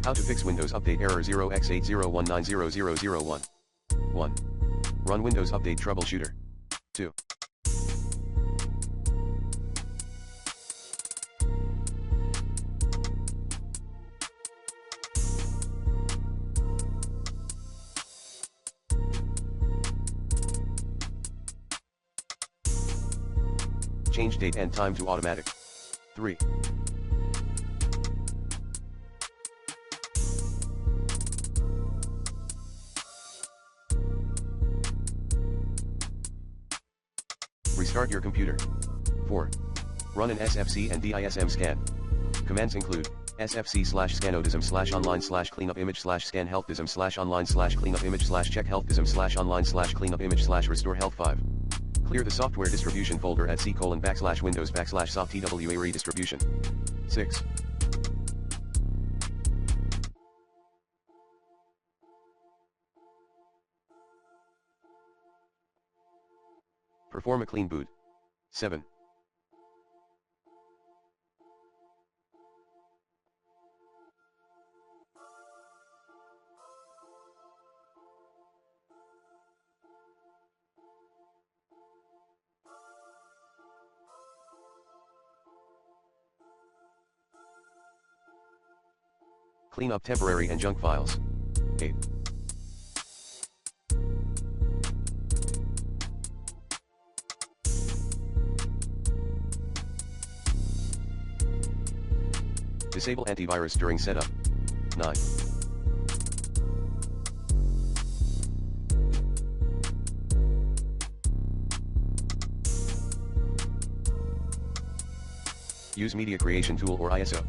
How to fix Windows Update error 0x80190001. 1. Run Windows Update Troubleshooter. 2. Change date and time to automatic. 3. Restart your computer. 4. Run an SFC and DISM scan. Commands include sfc/scanodism/online/cleanupimage/scan healthdism/online/cleanupimage/restore health 5. Clear the software distribution folder at c:/windows/soft_twa redistribution. 6. Perform a clean boot. 7. Clean up temporary and junk files. 8. Disable antivirus during setup. 9. Use media creation tool or ISO.